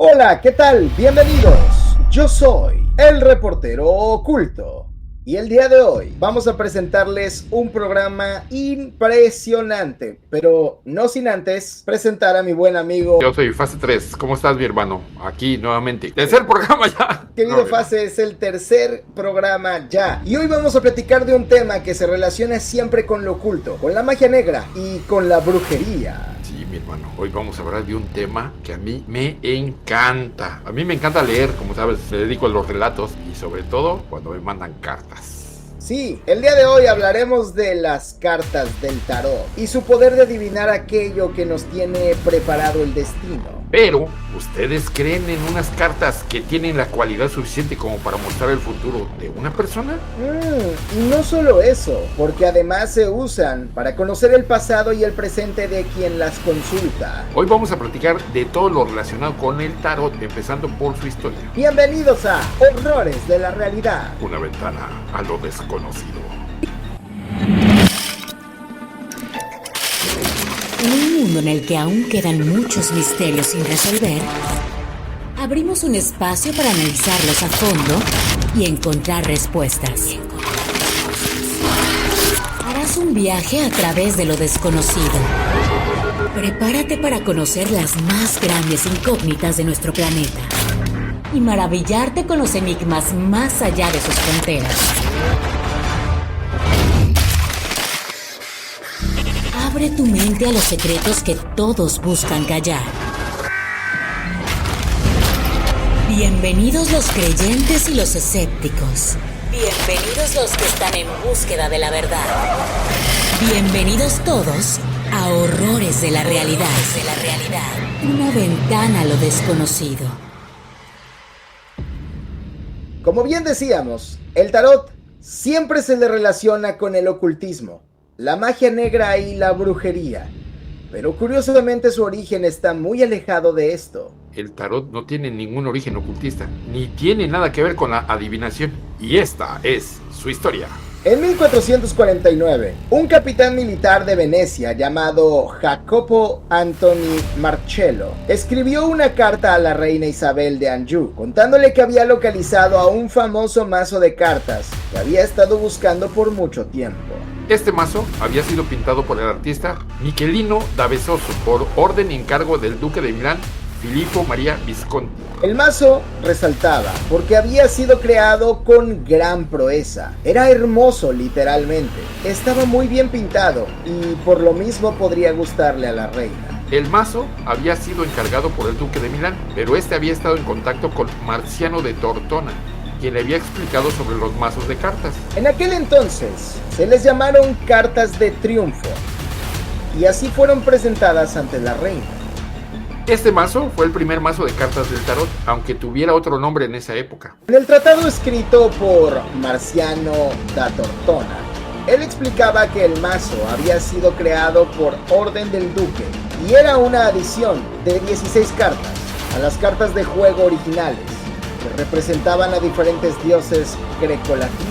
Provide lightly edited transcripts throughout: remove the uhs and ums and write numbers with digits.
Hola, ¿qué tal? Bienvenidos. Yo soy el reportero oculto y el día de hoy vamos a presentarles un programa impresionante, pero no sin antes presentar a mi buen amigo. Yo soy Fase 3. ¿Cómo estás, mi hermano? Aquí nuevamente. Tercer programa ya. Querido Fase, es el tercer programa ya. Y hoy vamos a platicar de un tema que se relaciona siempre con lo oculto, con la magia negra y con la brujería. Sí, mi hermano. Hoy vamos a hablar de un tema que a mí me encanta. A mí me encanta leer, como sabes, me dedico a los relatos y sobre todo cuando me mandan cartas. Sí, el día de hoy hablaremos de las cartas del tarot y su poder de adivinar aquello que nos tiene preparado el destino. Pero, ¿ustedes creen en unas cartas que tienen la cualidad suficiente como para mostrar el futuro de una persona? Y no solo eso, porque además se usan para conocer el pasado y el presente de quien las consulta. Hoy vamos a platicar de todo lo relacionado con el tarot, empezando por su historia. Bienvenidos a Horrores de la Realidad. Una ventana a lo desconocido. En un mundo en el que aún quedan muchos misterios sin resolver, abrimos un espacio para analizarlos a fondo y encontrar respuestas. Harás un viaje a través de lo desconocido. Prepárate para conocer las más grandes incógnitas de nuestro planeta y maravillarte con los enigmas más allá de sus fronteras. Abre tu mente a los secretos que todos buscan callar. Bienvenidos los creyentes y los escépticos. Bienvenidos los que están en búsqueda de la verdad. Bienvenidos todos a Horrores de la Realidad. Una ventana a lo desconocido. Como bien decíamos, el tarot siempre se le relaciona con el ocultismo, la magia negra y la brujería, pero curiosamente su origen está muy alejado de esto. El tarot no tiene ningún origen ocultista, ni tiene nada que ver con la adivinación, y esta es su historia. En 1449, un capitán militar de Venecia llamado Jacopo Antoni Marcello escribió una carta a la reina Isabel de Anjou, contándole que había localizado a un famoso mazo de cartas que había estado buscando por mucho tiempo. Este mazo había sido pintado por el artista Michelino da Besozzo por orden y encargo del duque de Milán, Filippo Maria Visconti. El mazo resaltaba porque había sido creado con gran proeza. Era hermoso literalmente. Estaba muy bien pintado y por lo mismo podría gustarle a la reina. El mazo había sido encargado por el duque de Milán, pero este había estado en contacto con Marciano de Tortona, quien le había explicado sobre los mazos de cartas. En aquel entonces se les llamaron cartas de triunfo y así fueron presentadas ante la reina. Este mazo fue el primer mazo de cartas del tarot, aunque tuviera otro nombre en esa época. En el tratado escrito por Marciano da Tortona, él explicaba que el mazo había sido creado por orden del duque y era una adición de 16 cartas a las cartas de juego originales, que representaban a diferentes dioses grecolatinos.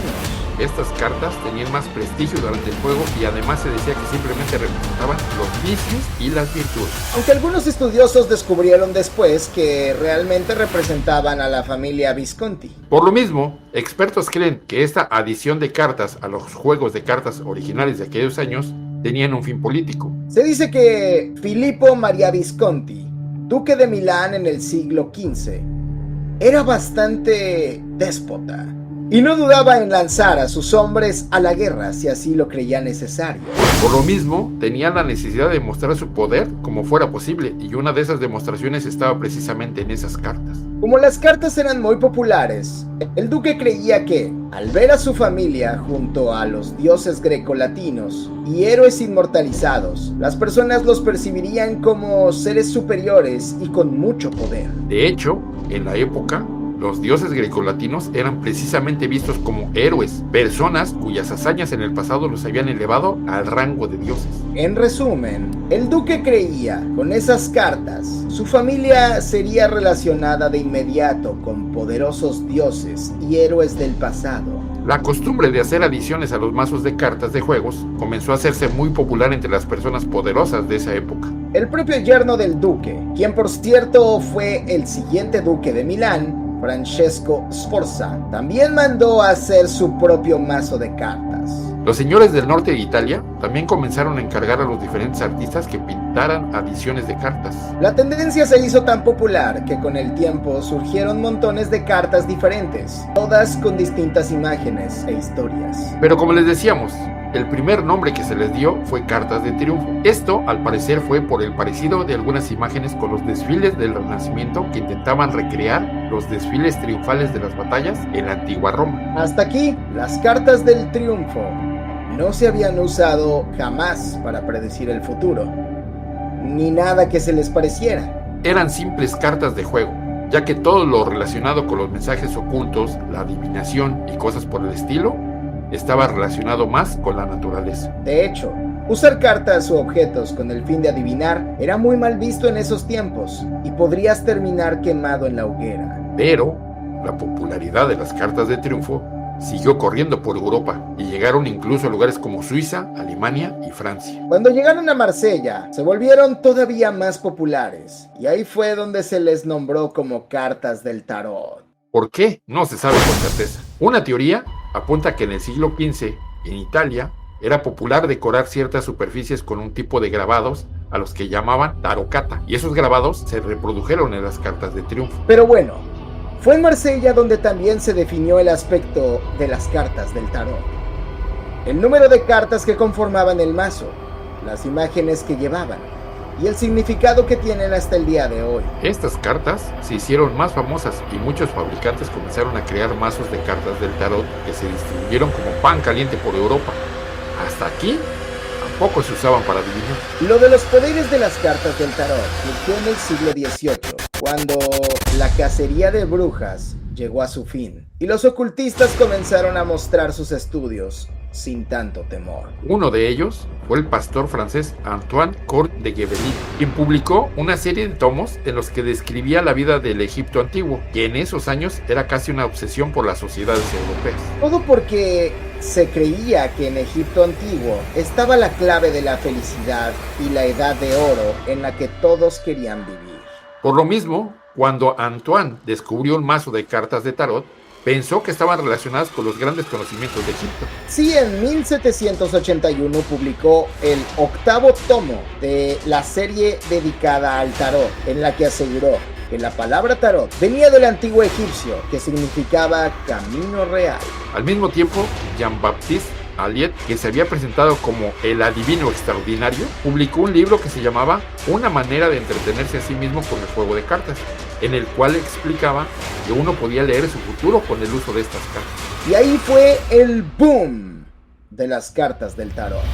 Estas cartas tenían más prestigio durante el juego y además se decía que simplemente representaban los vicios y las virtudes. Aunque algunos estudiosos descubrieron después que realmente representaban a la familia Visconti. Por lo mismo, expertos creen que esta adición de cartas a los juegos de cartas originales de aquellos años tenían un fin político. Se dice que Filippo Maria Visconti, duque de Milán en el siglo XV, era bastante déspota y no dudaba en lanzar a sus hombres a la guerra si así lo creía necesario. Por lo mismo, tenía la necesidad de mostrar su poder como fuera posible, y una de esas demostraciones estaba precisamente en esas cartas. Como las cartas eran muy populares, el duque creía que, al ver a su familia junto a los dioses grecolatinos y héroes inmortalizados, las personas los percibirían como seres superiores y con mucho poder. De hecho, en la época, los dioses grecolatinos eran precisamente vistos como héroes, personas cuyas hazañas en el pasado los habían elevado al rango de dioses. En resumen, el duque creía, con esas cartas, su familia sería relacionada de inmediato con poderosos dioses y héroes del pasado. La costumbre de hacer adiciones a los mazos de cartas de juegos comenzó a hacerse muy popular entre las personas poderosas de esa época. El propio yerno del duque, quien por cierto fue el siguiente duque de Milán, Francesco Sforza, también mandó a hacer su propio mazo de cartas. Los señores del norte de Italia también comenzaron a encargar a los diferentes artistas que pintaran adiciones de cartas. La tendencia se hizo tan popular que con el tiempo surgieron montones de cartas diferentes, todas con distintas imágenes e historias. Pero como les decíamos, el primer nombre que se les dio fue Cartas de Triunfo. Esto, al parecer, fue por el parecido de algunas imágenes con los desfiles del Renacimiento que intentaban recrear los desfiles triunfales de las batallas en la antigua Roma. Hasta aquí, las cartas del triunfo no se habían usado jamás para predecir el futuro, ni nada que se les pareciera. Eran simples cartas de juego, ya que todo lo relacionado con los mensajes ocultos, la adivinación y cosas por el estilo, estaba relacionado más con la naturaleza. De hecho, usar cartas u objetos con el fin de adivinar era muy mal visto en esos tiempos y podrías terminar quemado en la hoguera. Pero la popularidad de las cartas de triunfo siguió corriendo por Europa y llegaron incluso a lugares como Suiza, Alemania y Francia. Cuando llegaron a Marsella, se volvieron todavía más populares y ahí fue donde se les nombró como cartas del tarot. ¿Por qué? No se sabe con certeza. Una teoría apunta que en el siglo XV, en Italia, era popular decorar ciertas superficies con un tipo de grabados a los que llamaban tarocata, y esos grabados se reprodujeron en las cartas de triunfo. Pero bueno, fue en Marsella donde también se definió el aspecto de las cartas del tarot. El número de cartas que conformaban el mazo, las imágenes que llevaban y el significado que tienen hasta el día de hoy. Estas cartas se hicieron más famosas y muchos fabricantes comenzaron a crear mazos de cartas del tarot que se distribuyeron como pan caliente por Europa. Hasta aquí, tampoco se usaban para adivinar. Lo de los poderes de las cartas del tarot surgió en el siglo XVIII, cuando la cacería de brujas llegó a su fin y los ocultistas comenzaron a mostrar sus estudios sin tanto temor. Uno de ellos fue el pastor francés Antoine Court de Gevelin, quien publicó una serie de tomos en los que describía la vida del Egipto antiguo, que en esos años era casi una obsesión por las sociedades europeas. Todo porque se creía que en Egipto antiguo estaba la clave de la felicidad y la edad de oro en la que todos querían vivir. Por lo mismo, cuando Antoine descubrió un mazo de cartas de tarot, pensó que estaban relacionadas con los grandes conocimientos de Egipto. Sí, en 1781 publicó el 8º tomo de la serie dedicada al tarot, en la que aseguró que la palabra tarot venía del antiguo egipcio, que significaba camino real. Al mismo tiempo, Jean-Baptiste Alliot, que se había presentado como el adivino extraordinario, publicó un libro que se llamaba Una manera de entretenerse a sí mismo con el juego de cartas, en el cual explicaba que uno podía leer su futuro con el uso de estas cartas. Y ahí fue el boom de las cartas del tarot.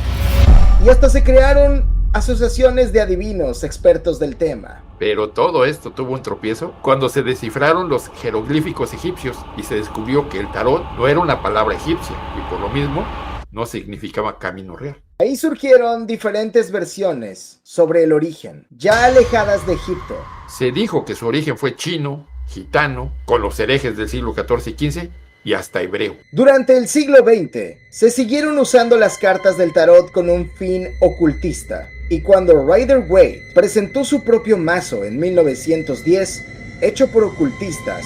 Y hasta se crearon asociaciones de adivinos expertos del tema. Pero todo esto tuvo un tropiezo cuando se descifraron los jeroglíficos egipcios y se descubrió que el tarot no era una palabra egipcia y por lo mismo no significaba camino real. Ahí surgieron diferentes versiones sobre el origen, ya alejadas de Egipto. Se dijo que su origen fue chino, gitano, con los herejes del siglo XIV y XV y hasta hebreo. Durante el siglo XX se siguieron usando las cartas del tarot con un fin ocultista. Y cuando Rider Waite presentó su propio mazo en 1910, hecho por ocultistas,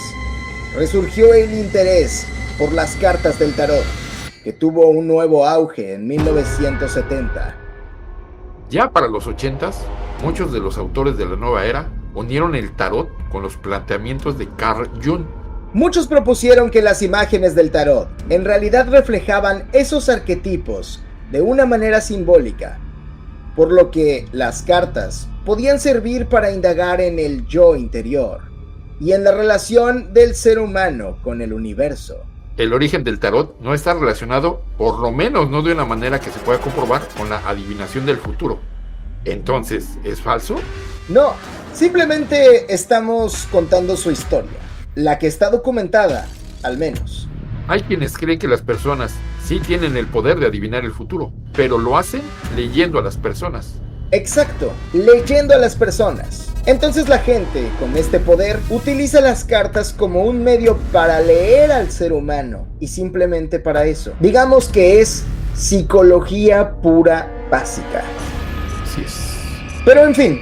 resurgió el interés por las cartas del tarot, que tuvo un nuevo auge en 1970. Ya para los 80s, muchos de los autores de la nueva era unieron el tarot con los planteamientos de Carl Jung. Muchos propusieron que las imágenes del tarot en realidad reflejaban esos arquetipos de una manera simbólica, por lo que las cartas podían servir para indagar en el yo interior y en la relación del ser humano con el universo. El origen del tarot no está relacionado, por lo menos no de una manera que se pueda comprobar, con la adivinación del futuro. Entonces, ¿es falso? No, simplemente estamos contando su historia, la que está documentada, al menos. Hay quienes creen que las personas sí tienen el poder de adivinar el futuro, pero lo hacen leyendo a las personas. Exacto, leyendo a las personas. Entonces la gente con este poder utiliza las cartas como un medio para leer al ser humano y simplemente para eso. Digamos que es psicología pura básica. Así es. Pero en fin,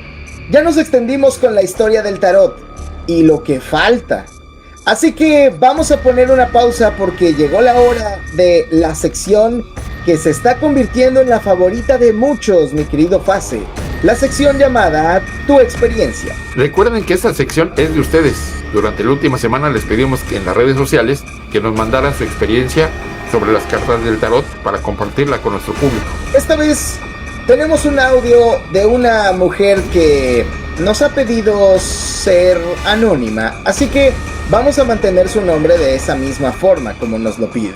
ya nos extendimos con la historia del tarot y lo que falta. Así que vamos a poner una pausa porque llegó la hora de la sección que se está convirtiendo en la favorita de muchos, mi querido Fase. La sección llamada Tu Experiencia. Recuerden que esta sección es de ustedes. Durante la última semana les pedimos que en las redes sociales que nos mandaran su experiencia sobre las cartas del tarot para compartirla con nuestro público. Esta vez tenemos un audio de una mujer que nos ha pedido ser anónima, así que vamos a mantener su nombre de esa misma forma como nos lo pide.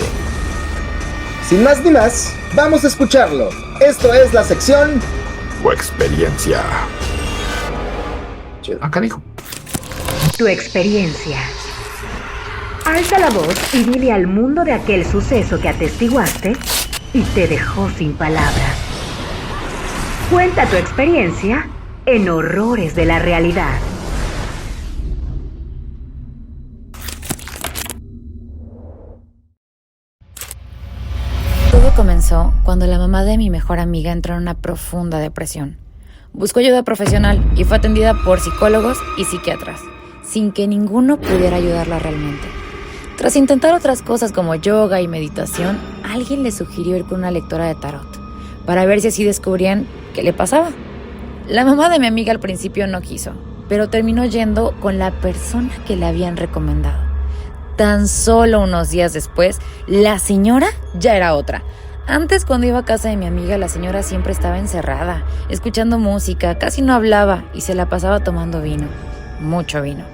Sin más ni más, vamos a escucharlo. Esto es la sección Tu Experiencia. Acá dijo. Tu experiencia. Alza la voz y dile al mundo de aquel suceso que atestiguaste y te dejó sin palabras. Cuenta tu experiencia en Horrores de la Realidad. Todo comenzó cuando la mamá de mi mejor amiga entró en una profunda depresión. Buscó ayuda profesional y fue atendida por psicólogos y psiquiatras, sin que ninguno pudiera ayudarla realmente. Tras intentar otras cosas como yoga y meditación, alguien le sugirió ir con una lectora de tarot, para ver si así descubrían qué le pasaba. La mamá de mi amiga al principio no quiso, pero terminó yendo con la persona que le habían recomendado. Tan solo unos días después, la señora ya era otra. Antes, cuando iba a casa de mi amiga, la señora siempre estaba encerrada, escuchando música, casi no hablaba y se la pasaba tomando vino, mucho vino.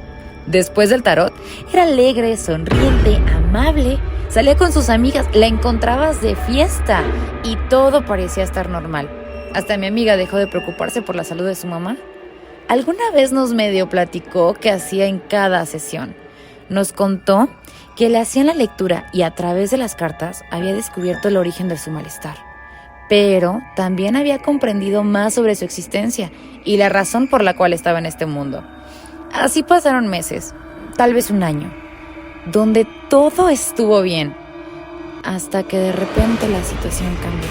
Después del tarot, era alegre, sonriente, amable, salía con sus amigas, la encontrabas de fiesta y todo parecía estar normal. Hasta mi amiga dejó de preocuparse por la salud de su mamá. Alguna vez nos medio platicó qué hacía en cada sesión. Nos contó que le hacían la lectura y a través de las cartas había descubierto el origen de su malestar. Pero también había comprendido más sobre su existencia y la razón por la cual estaba en este mundo. Así pasaron meses, tal vez un año, donde todo estuvo bien, hasta que de repente la situación cambió.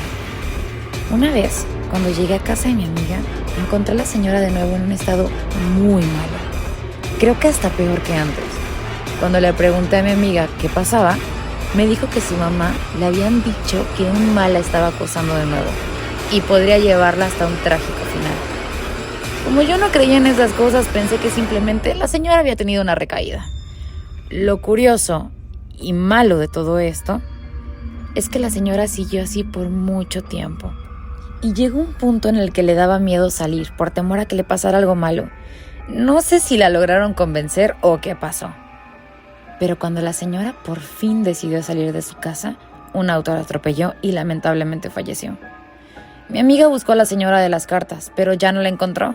Una vez, cuando llegué a casa de mi amiga, encontré a la señora de nuevo en un estado muy malo. Creo que hasta peor que antes. Cuando le pregunté a mi amiga qué pasaba, me dijo que su mamá le habían dicho que un mal la estaba acosando de nuevo y podría llevarla hasta un trágico final. Como yo no creía en esas cosas, pensé que simplemente la señora había tenido una recaída. Lo curioso y malo de todo esto es que la señora siguió así por mucho tiempo. Y llegó un punto en el que le daba miedo salir por temor a que le pasara algo malo. No sé si la lograron convencer o qué pasó. Pero cuando la señora por fin decidió salir de su casa, un auto la atropelló y lamentablemente falleció. Mi amiga buscó a la señora de las cartas, pero ya no la encontró.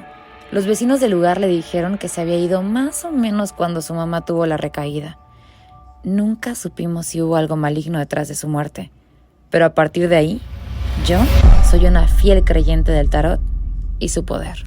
Los vecinos del lugar le dijeron que se había ido más o menos cuando su mamá tuvo la recaída. Nunca supimos si hubo algo maligno detrás de su muerte. Pero a partir de ahí, yo soy una fiel creyente del tarot y su poder.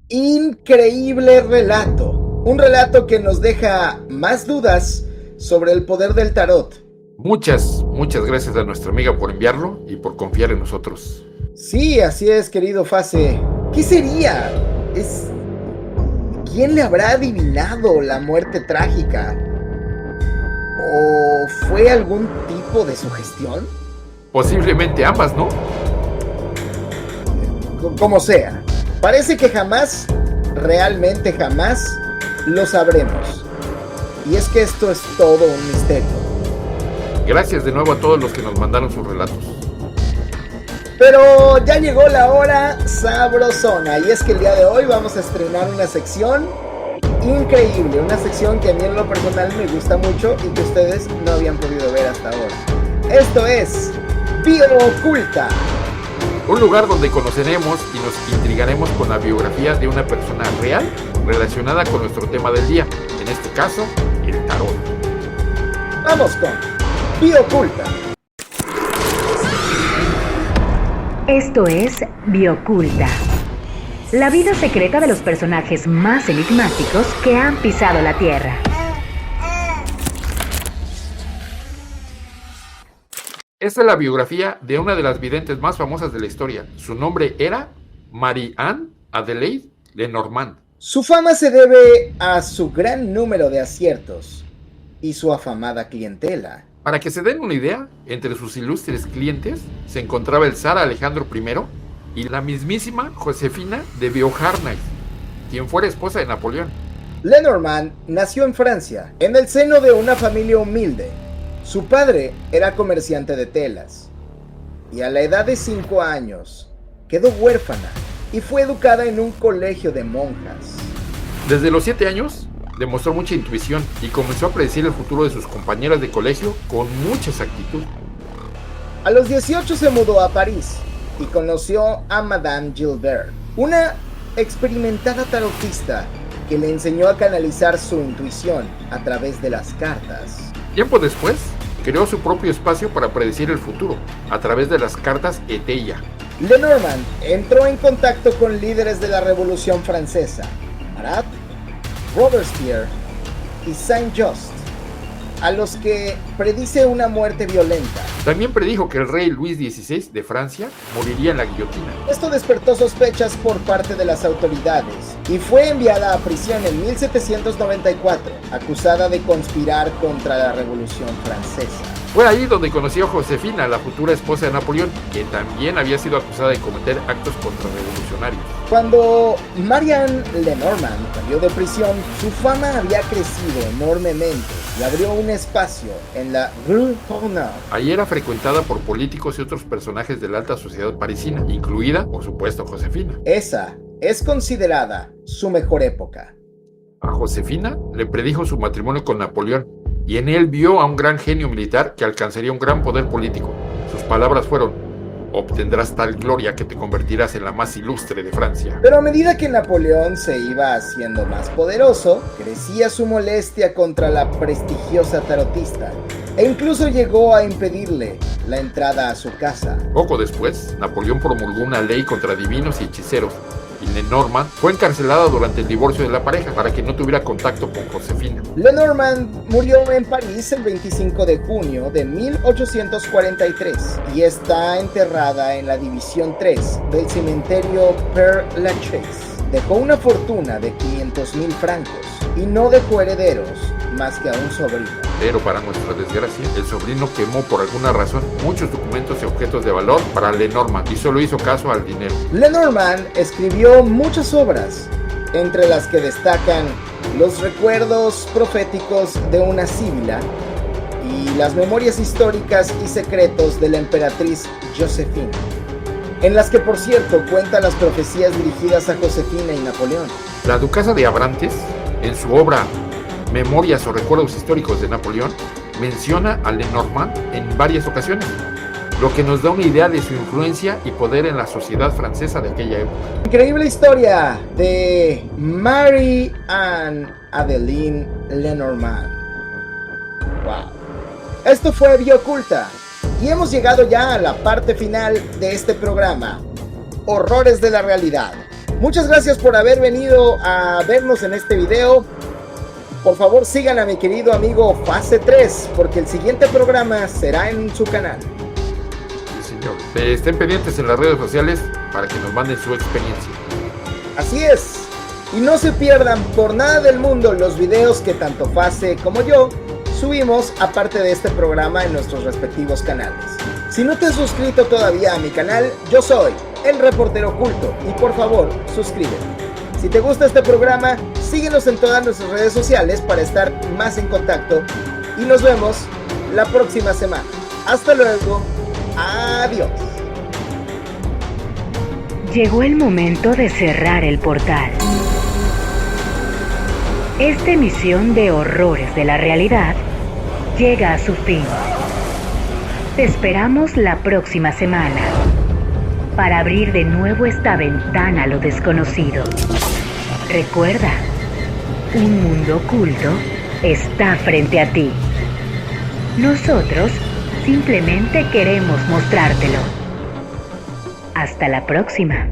Increíble relato. Un relato que nos deja más dudas sobre el poder del tarot. Muchas gracias a nuestra amiga por enviarlo y por confiar en nosotros. Sí, así es, querido Fase. ¿Qué sería? ¿Quién le habrá adivinado la muerte trágica? ¿O fue algún tipo de sugestión? Posiblemente ambas, ¿no? Como sea. Parece que jamás, realmente jamás, lo sabremos. Y es que esto es todo un misterio. Gracias de nuevo a todos los que nos mandaron sus relatos. Pero ya llegó la hora sabrosona. Y es que el día de hoy vamos a estrenar una sección increíble. Una sección que a mí en lo personal me gusta mucho y que ustedes no habían podido ver hasta ahora. Esto es Bioculta. Un lugar donde conoceremos y nos intrigaremos con la biografía de una persona real relacionada con nuestro tema del día, en este caso, el tarot. Vamos con Bioculta. Esto es Bioculta, la vida secreta de los personajes más enigmáticos que han pisado la Tierra. Esta es la biografía de una de las videntes más famosas de la historia. Su nombre era Marie-Anne Adelaide Lenormand. Su fama se debe a su gran número de aciertos y su afamada clientela. Para que se den una idea, entre sus ilustres clientes se encontraba el zar Alejandro I y la mismísima Josefina de Beauharnais, quien fuera esposa de Napoleón. Lenormand nació en Francia, en el seno de una familia humilde. Su padre era comerciante de telas y a la edad de 5 años quedó huérfana y fue educada en un colegio de monjas. Desde los 7 años demostró mucha intuición y comenzó a predecir el futuro de sus compañeras de colegio con mucha exactitud. A los 18 se mudó a París y conoció a Madame Gilbert, una experimentada tarotista que le enseñó a canalizar su intuición a través de las cartas. Tiempo después, creó su propio espacio para predecir el futuro a través de las cartas Eteia. Lenormand entró en contacto con líderes de la Revolución Francesa, Marat, Robespierre y Saint-Just, a los que predice una muerte violenta. También predijo que el rey Luis XVI de Francia moriría en la guillotina. Esto despertó sospechas por parte de las autoridades y fue enviada a prisión en 1794, acusada de conspirar contra la Revolución Francesa. Fue ahí donde conoció a Josefina, la futura esposa de Napoleón, que también había sido acusada de cometer actos contrarrevolucionarios. Cuando Marie-Anne Lenormand salió de prisión, su fama había crecido enormemente y abrió un espacio en la Rue Tourneur. Ahí era frecuentada por políticos y otros personajes de la alta sociedad parisina, incluida, por supuesto, Josefina. Esa es considerada su mejor época. A Josefina le predijo su matrimonio con Napoleón, y en él vio a un gran genio militar que alcanzaría un gran poder político. Sus palabras fueron: obtendrás tal gloria que te convertirás en la más ilustre de Francia. Pero a medida que Napoleón se iba haciendo más poderoso, crecía su molestia contra la prestigiosa tarotista, e incluso llegó a impedirle la entrada a su casa. Poco después, Napoleón promulgó una ley contra adivinos y hechiceros, y Lenormand fue encarcelada durante el divorcio de la pareja para que no tuviera contacto con Josefina. Lenormand murió en París el 25 de junio de 1843 y está enterrada en la División 3 del cementerio Père Lachaise. Dejó una fortuna de 500,000 francos y no dejó herederos más que a un sobrino. Pero para nuestra desgracia, el sobrino quemó por alguna razón muchos documentos y objetos de valor para Lenormand y solo hizo caso al dinero. Lenormand escribió muchas obras, entre las que destacan Los recuerdos proféticos de una sibila y las memorias históricas y secretos de la emperatriz Josephine, en las que, por cierto, cuentan las profecías dirigidas a Josefina y Napoleón. La duquesa de Abrantes, en su obra Memorias o Recuerdos Históricos de Napoleón, menciona a Lenormand en varias ocasiones, lo que nos da una idea de su influencia y poder en la sociedad francesa de aquella época. Increíble historia de Marie-Anne Adelaide Lenormand. Wow. Esto fue Bioculta y hemos llegado ya a la parte final de este programa, Horrores de la Realidad. Muchas gracias por haber venido a vernos en este video. Por favor, sigan a mi querido amigo Fase 3, porque el siguiente programa será en su canal. Sí, señor. Estén pendientes en las redes sociales para que nos manden su experiencia. Así es. Y no se pierdan por nada del mundo los videos que tanto Fase como yo subimos aparte de este programa en nuestros respectivos canales. Si no te has suscrito todavía a mi canal, yo soy el Reportero Oculto y por favor, suscríbete. Si te gusta este programa, síguenos en todas nuestras redes sociales para estar más en contacto y nos vemos la próxima semana. Hasta luego. Adiós. Llegó el momento de cerrar el portal. Esta emisión de Horrores de la Realidad llega a su fin. Te esperamos la próxima semana para abrir de nuevo esta ventana a lo desconocido. Recuerda, un mundo oculto está frente a ti. Nosotros simplemente queremos mostrártelo. Hasta la próxima.